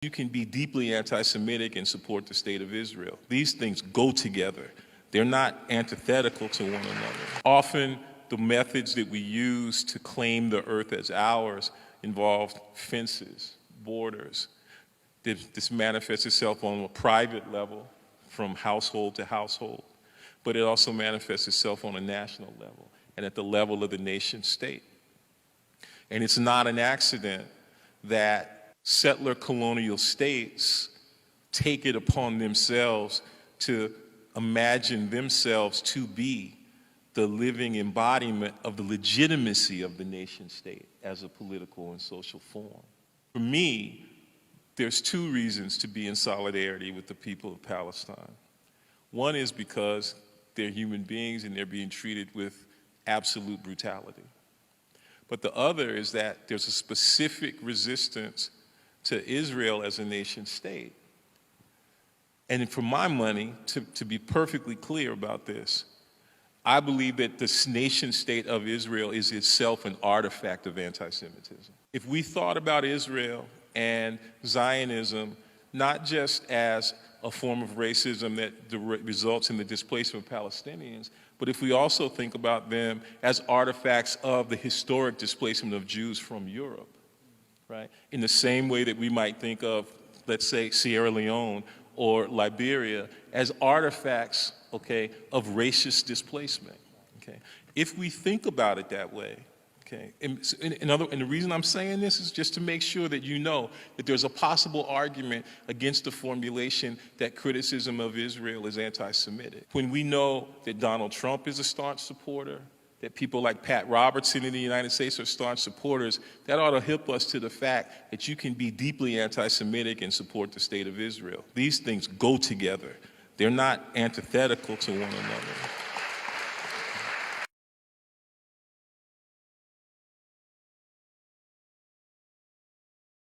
You can be deeply anti-Semitic and support the state of Israel. These things go together. They're not antithetical to one another. Often, the methods that we use to claim the earth as ours involve fences, borders. This manifests itself on a private level, from household to household, but it also manifests itself on a national level and at the level of the nation state. And it's not an accident that settler colonial states take it upon themselves to imagine themselves to be the living embodiment of the legitimacy of the nation state as a political and social form. For me, there's two reasons to be in solidarity with the people of Palestine. One is because they're human beings and they're being treated with absolute brutality. But the other is that there's a specific resistance to Israel as a nation state. And for my money, to be perfectly clear about this, I believe that this nation state of Israel is itself an artifact of anti-Semitism. If we thought about Israel and Zionism not just as a form of racism that results in the displacement of Palestinians, but if we also think about them as artifacts of the historic displacement of Jews from Europe, right? In the same way that we might think of, let's say, Sierra Leone or Liberia as artifacts, okay, of racist displacement, okay? If we think about it that way, okay, and the reason I'm saying this is just to make sure that you know that there's a possible argument against the formulation that criticism of Israel is anti-Semitic. When we know that Donald Trump is a staunch supporter, that people like Pat Robertson in the United States are staunch supporters, that ought to help us to the fact that you can be deeply anti-Semitic and support the state of Israel. These things go together. They're not antithetical to one another.